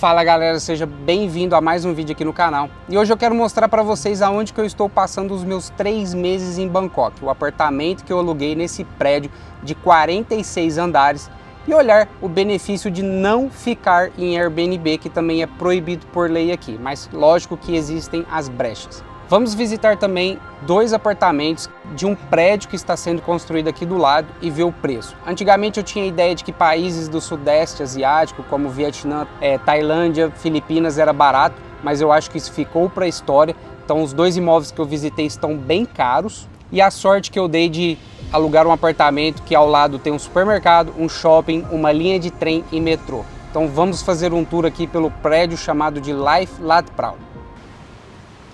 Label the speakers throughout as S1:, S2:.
S1: Fala galera, seja bem-vindo a mais um vídeo aqui no canal. E hoje eu quero mostrar para vocês aonde que eu estou passando os meus 3 meses em Bangkok, o apartamento que eu aluguei nesse prédio de 46 andares, e olhar o benefício de não ficar em Airbnb, que também é proibido por lei aqui, mas lógico que existem as brechas. Vamos visitar também 2 apartamentos de um prédio que está sendo construído aqui do lado e ver o preço. Antigamente eu tinha a ideia de que países do sudeste asiático, como Vietnã, Tailândia, Filipinas, era barato, mas eu acho que isso ficou para a história. Então os 2 imóveis que eu visitei estão bem caros, e a sorte que eu dei de alugar um apartamento que ao lado tem um supermercado, um shopping, uma linha de trem e metrô. Então vamos fazer um tour aqui pelo prédio chamado de Life Lat Pral.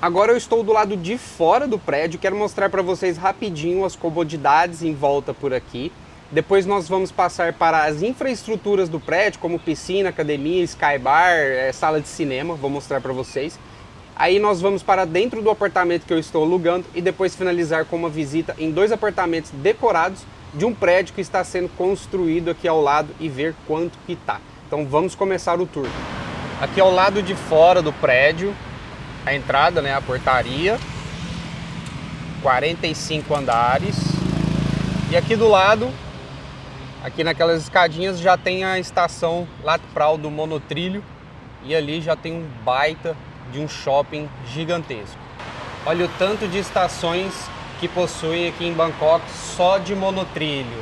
S1: Agora eu estou do lado de fora do prédio, quero mostrar para vocês rapidinho as comodidades em volta por aqui. Depois nós vamos passar para as infraestruturas do prédio, como piscina, academia, skybar, sala de cinema, vou mostrar para vocês. Aí nós vamos para dentro do apartamento que eu estou alugando e depois finalizar com uma visita em 2 apartamentos decorados de um prédio que está sendo construído aqui ao lado e ver quanto que tá. Então vamos começar o tour. Aqui ao lado de fora do prédio, a entrada, a portaria, 45 andares, e aqui do lado, aqui naquelas escadinhas, já tem a estação Lat Pral do monotrilho, e ali já tem um baita de um shopping gigantesco. Olha o tanto de estações que possuem aqui em Bangkok só de monotrilho,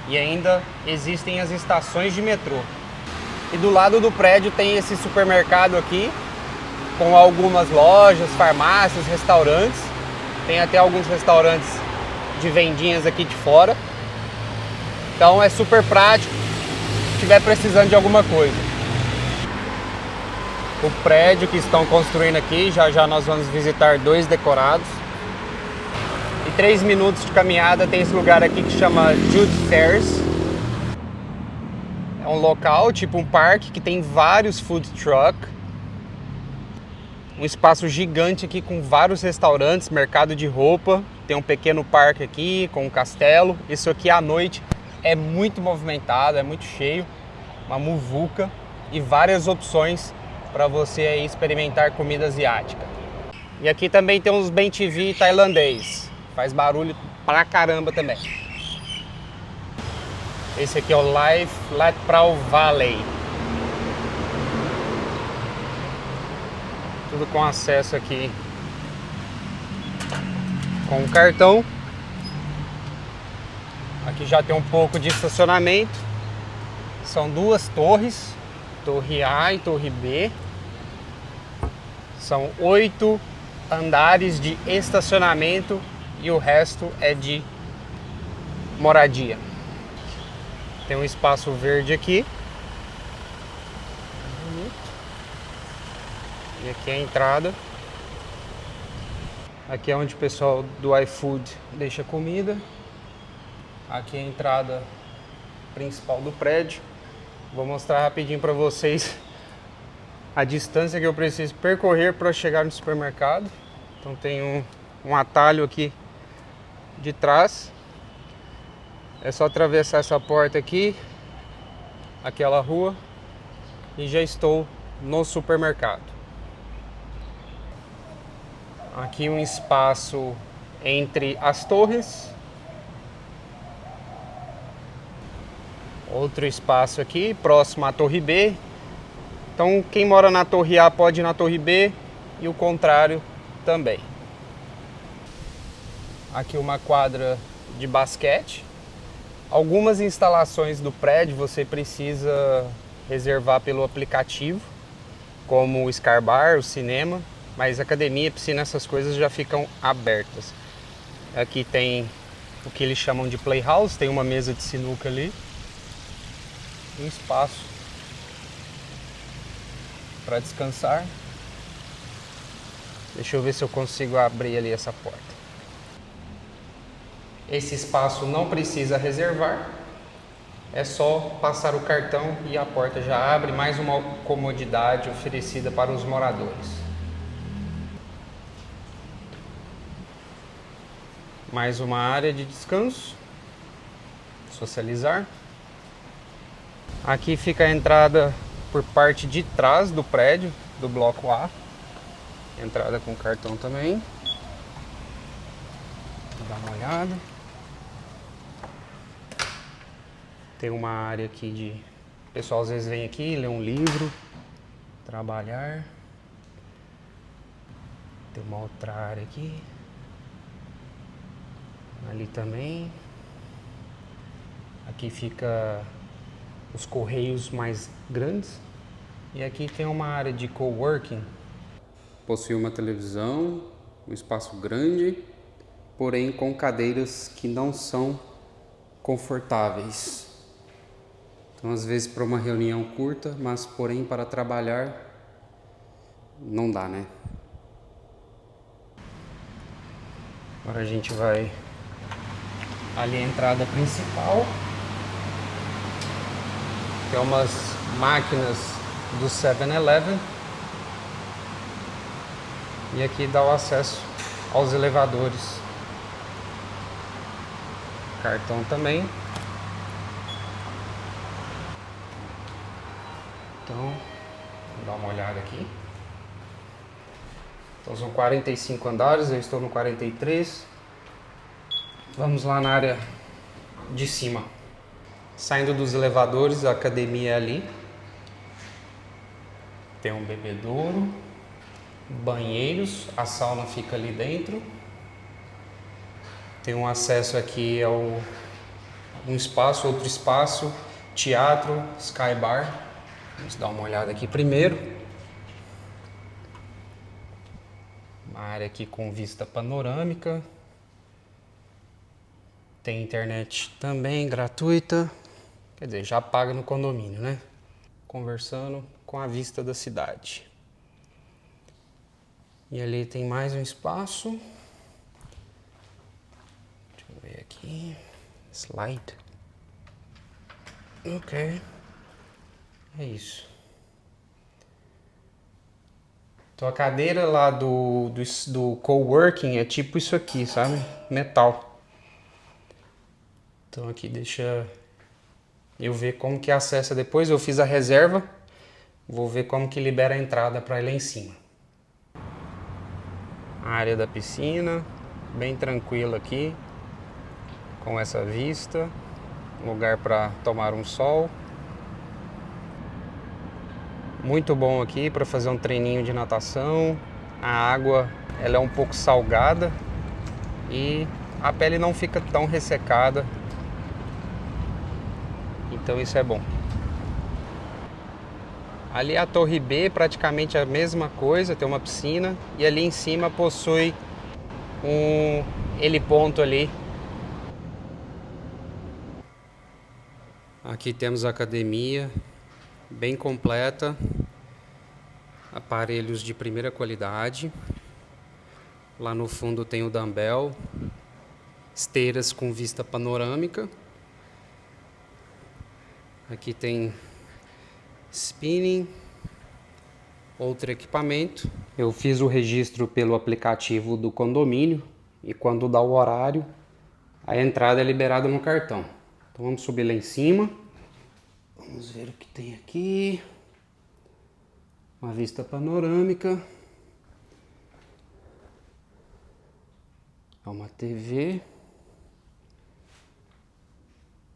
S1: e ainda existem as estações de metrô. E do lado do prédio tem esse supermercado aqui, com algumas lojas, farmácias, restaurantes. Tem até alguns restaurantes de vendinhas aqui de fora. Então é super prático se estiver precisando de alguma coisa. O prédio que estão construindo aqui, já nós vamos visitar 2 decorados. E 3 minutos de caminhada tem esse lugar aqui que chama Jude Fairs. É um local, tipo um parque, que tem vários food trucks. Um espaço gigante aqui com vários restaurantes, mercado de roupa. Tem um pequeno parque aqui com um castelo. Isso aqui à noite é muito movimentado, é muito cheio. Uma muvuca e várias opções para você aí experimentar comida asiática. E aqui também tem uns Ben TV tailandês. Faz barulho pra caramba também. Esse aqui é o Life Lat Pral Valley. Tudo com acesso aqui com o cartão. Aqui já tem um pouco de estacionamento. São 2 torres, torre A e torre B. São 8 andares de estacionamento e o resto é de moradia. Tem um espaço verde aqui. E aqui é a entrada. Aqui é onde o pessoal do iFood deixa comida. Aqui é a entrada principal do prédio. Vou mostrar rapidinho para vocês a distância que eu preciso percorrer para chegar no supermercado. Então tem um atalho aqui de trás. É só atravessar essa porta aqui, aquela rua, e já estou no supermercado. Aqui um espaço entre as torres. Outro espaço aqui, próximo à torre B. Então quem mora na torre A pode ir na torre B e o contrário também. Aqui uma quadra de basquete. Algumas instalações do prédio você precisa reservar pelo aplicativo, como o Skybar, o cinema. Mas academia, piscina, essas coisas já ficam abertas. Aqui tem o que eles chamam de playhouse, tem uma mesa de sinuca ali. Um espaço para descansar. Deixa eu ver se eu consigo abrir ali essa porta. Esse espaço não precisa reservar. É só passar o cartão e a porta já abre. Mais uma comodidade oferecida para os moradores. Mais uma área de descanso, socializar. Aqui fica a entrada por parte de trás do prédio, do bloco A. Entrada com cartão também. Vou dar uma olhada. Tem uma área aqui de... O pessoal às vezes vem aqui, lê um livro, trabalhar. Tem uma outra área aqui. Ali também. Aqui fica os correios mais grandes. E aqui tem uma área de coworking. Possui uma televisão, um espaço grande, porém com cadeiras que não são confortáveis. Então, às vezes para uma reunião curta, mas porém para trabalhar não dá, né? Agora a gente vai ali a entrada principal. Tem umas máquinas do 7-Eleven. E aqui dá o acesso aos elevadores. Cartão também. Então, vou dar uma olhada aqui. Então são 45 andares, eu estou no 43. Vamos lá na área de cima. Saindo dos elevadores, a academia é ali. Tem um bebedouro, banheiros, a sauna fica ali dentro. Tem um acesso aqui ao um espaço, outro espaço, teatro, Sky Bar. Vamos dar uma olhada aqui primeiro. Uma área aqui com vista panorâmica. Tem internet também gratuita. Quer dizer, já paga no condomínio, né? Conversando com a vista da cidade. E ali tem mais um espaço. Deixa eu ver aqui. Slide. Ok. É isso. Então a cadeira lá do coworking é tipo isso aqui, sabe? Metal. Então aqui deixa eu ver como que acessa depois. Eu fiz a reserva. Vou ver como que libera a entrada para ir lá em cima. A área da piscina, bem tranquila aqui. Com essa vista. Lugar para tomar um sol. Muito bom aqui para fazer um treininho de natação. A água ela é um pouco salgada e a pele não fica tão ressecada. Então isso é bom. Ali a torre B, praticamente a mesma coisa, tem uma piscina. E ali em cima possui um heliponto ali. Aqui temos a academia, bem completa. Aparelhos de primeira qualidade. Lá no fundo tem o dumbbell. Esteiras com vista panorâmica. Aqui tem spinning, outro equipamento. Eu fiz o registro pelo aplicativo do condomínio e quando dá o horário, a entrada é liberada no cartão. Então vamos subir lá em cima. Vamos ver o que tem aqui. Uma vista panorâmica. É uma TV.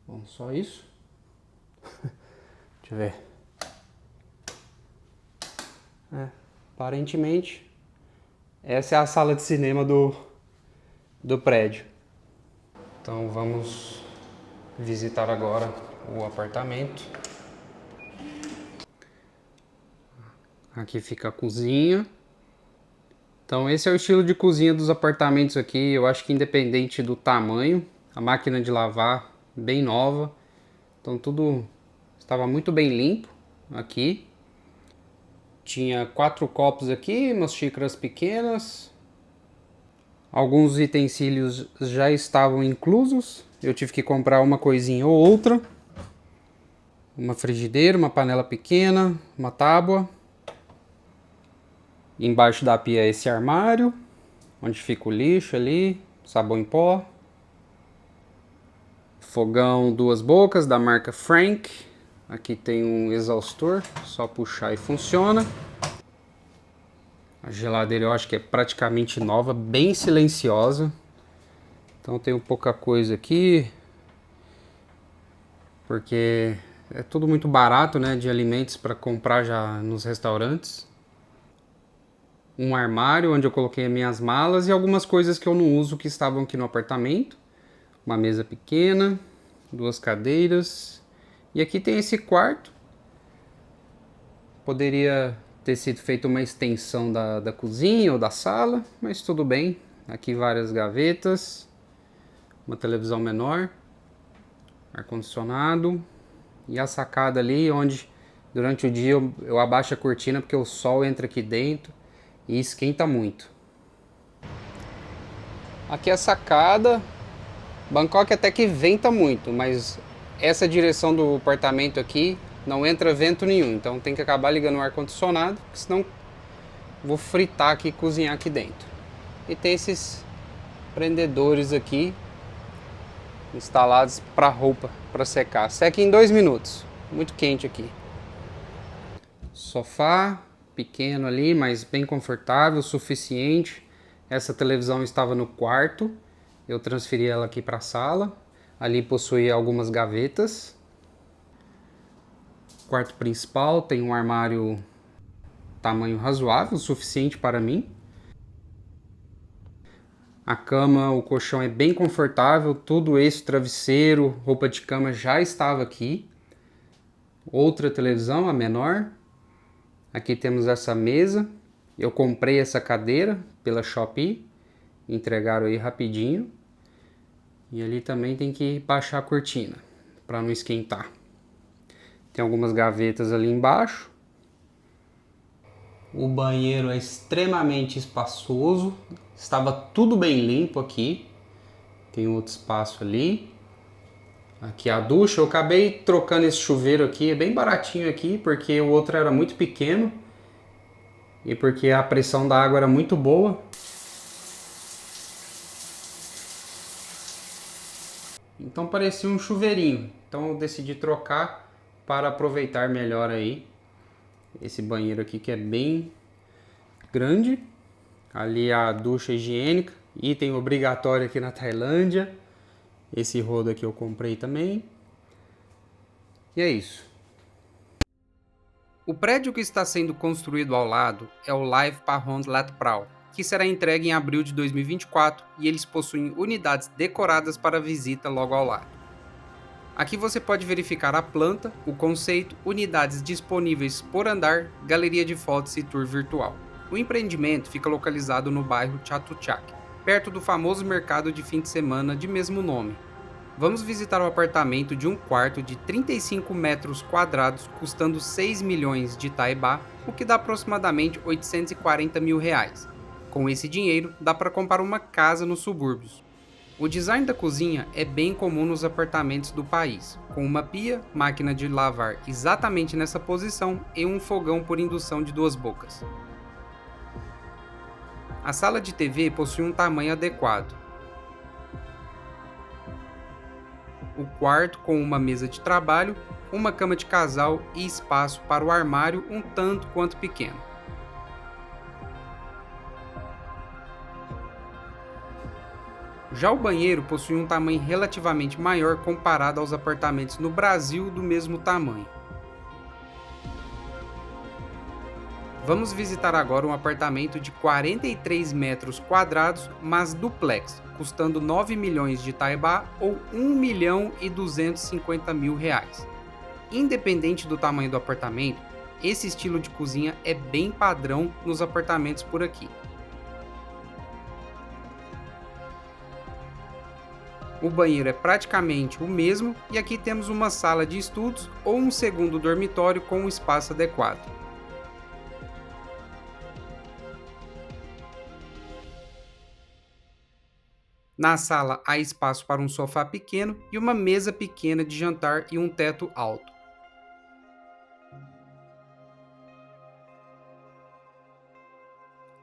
S1: Bom, só isso. Deixa eu ver. Aparentemente, essa é a sala de cinema do prédio. Então vamos visitar agora o apartamento. Aqui fica a cozinha. Então esse é o estilo de cozinha dos apartamentos aqui. Eu acho que independente do tamanho, a máquina de lavar bem nova. Então tudo estava muito bem limpo aqui. Tinha 4 copos aqui, umas xícaras pequenas. Alguns utensílios já estavam inclusos. Eu tive que comprar uma coisinha ou outra. Uma frigideira, uma panela pequena, uma tábua. Embaixo da pia esse armário, onde fica o lixo ali, sabão em pó. Fogão 2 bocas da marca Frank. Aqui tem um exaustor, só puxar e funciona. A geladeira eu acho que é praticamente nova, bem silenciosa. Então tenho pouca coisa aqui, porque é tudo muito barato, né, de alimentos para comprar já nos restaurantes. Um armário onde eu coloquei as minhas malas e algumas coisas que eu não uso que estavam aqui no apartamento. Uma mesa pequena, duas cadeiras. E aqui tem esse quarto. Poderia ter sido feita uma extensão da cozinha ou da sala, mas tudo bem. Aqui várias gavetas, uma televisão menor, ar-condicionado e a sacada ali onde durante o dia eu abaixo a cortina porque o sol entra aqui dentro e esquenta muito. Aqui é a sacada. Bangkok até que venta muito, mas essa direção do apartamento aqui não entra vento nenhum, então tem que acabar ligando o ar-condicionado, senão vou fritar aqui e cozinhar aqui dentro. E tem esses prendedores aqui instalados para roupa, para secar. Seca em 2 minutos, muito quente aqui. Sofá pequeno ali, mas bem confortável, suficiente. Essa televisão estava no quarto, eu transferi ela aqui para a sala. Ali possui algumas gavetas. Quarto principal tem um armário tamanho razoável, suficiente para mim. A cama, o colchão é bem confortável, tudo esse travesseiro, roupa de cama já estava aqui. Outra televisão, a menor. Aqui temos essa mesa. Eu comprei essa cadeira pela Shopee, entregaram aí rapidinho. E ali também tem que baixar a cortina para não esquentar. Tem algumas gavetas ali embaixo. O banheiro é extremamente espaçoso. Estava tudo bem limpo aqui. Tem outro espaço ali. Aqui a ducha. Eu acabei trocando esse chuveiro aqui. É bem baratinho aqui, porque o outro era muito pequeno. E porque a pressão da água era muito boa. Então parecia um chuveirinho. Então eu decidi trocar para aproveitar melhor aí esse banheiro aqui que é bem grande. Ali a ducha higiênica, item obrigatório aqui na Tailândia. Esse rodo aqui eu comprei também. E é isso. O prédio que está sendo construído ao lado é o Live Phahon Lat Phrao, que será entregue em abril de 2024 e eles possuem unidades decoradas para visita logo ao lado. Aqui você pode verificar a planta, o conceito, unidades disponíveis por andar, galeria de fotos e tour virtual. O empreendimento fica localizado no bairro Chatuchak, perto do famoso mercado de fim de semana de mesmo nome. Vamos visitar o apartamento de um quarto de 35 metros quadrados, custando 6 milhões de Thai baht, o que dá aproximadamente 840 mil reais. Com esse dinheiro, dá para comprar uma casa nos subúrbios. O design da cozinha é bem comum nos apartamentos do país, com uma pia, máquina de lavar exatamente nessa posição e um fogão por indução de 2 bocas. A sala de TV possui um tamanho adequado. O quarto com uma mesa de trabalho, uma cama de casal e espaço para o armário um tanto quanto pequeno. Já o banheiro possui um tamanho relativamente maior comparado aos apartamentos no Brasil do mesmo tamanho. Vamos visitar agora um apartamento de 43 metros quadrados, mas duplex, custando 9 milhões de Thai baht ou 1 milhão e 250 mil reais. Independente do tamanho do apartamento, esse estilo de cozinha é bem padrão nos apartamentos por aqui. O banheiro é praticamente o mesmo e aqui temos uma sala de estudos ou um segundo dormitório com um espaço adequado. Na sala há espaço para um sofá pequeno e uma mesa pequena de jantar e um teto alto.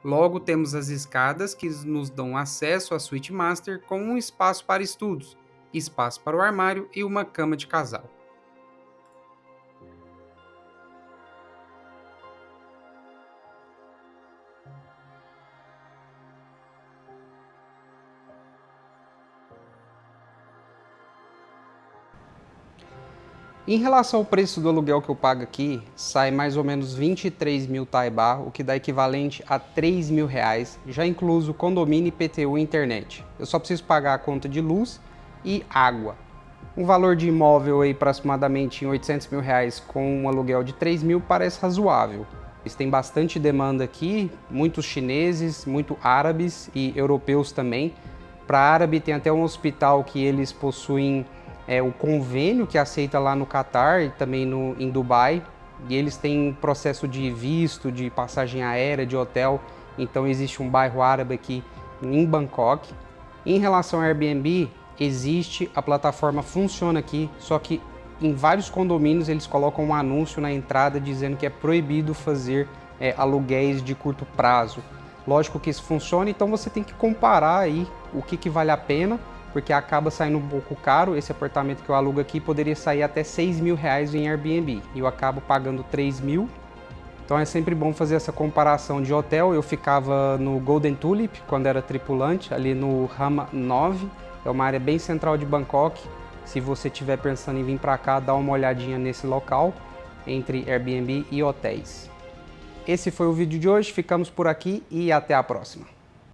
S1: Logo temos as escadas que nos dão acesso à suíte master com um espaço para estudos, espaço para o armário e uma cama de casal. Em relação ao preço do aluguel que eu pago aqui, sai mais ou menos 23 mil Thai baht, o que dá equivalente a 3 mil reais, já incluso condomínio, IPTU e internet. Eu só preciso pagar a conta de luz e água. Um valor de imóvel aí aproximadamente em 800 mil reais com um aluguel de 3 mil parece razoável. Eles têm bastante demanda aqui, muitos chineses, muito árabes e europeus também. Para árabe tem até um hospital que eles possuem o convênio que aceita lá no Catar e também em Dubai. E eles têm processo de visto, de passagem aérea, de hotel. Então existe um bairro árabe aqui em Bangkok. Em relação ao Airbnb, existe, a plataforma funciona aqui, só que em vários condomínios eles colocam um anúncio na entrada dizendo que é proibido fazer aluguéis de curto prazo. Lógico que isso funciona, então você tem que comparar aí o que vale a pena, porque acaba saindo um pouco caro. Esse apartamento que eu alugo aqui poderia sair até 6 mil reais em Airbnb e eu acabo pagando 3 mil. Então é sempre bom fazer essa comparação de hotel. Eu ficava no Golden Tulip quando era tripulante, ali no Rama 9, é uma área bem central de Bangkok. Se você estiver pensando em vir para cá, dá uma olhadinha nesse local, entre Airbnb e hotéis. Esse foi o vídeo de hoje, ficamos por aqui e até a próxima.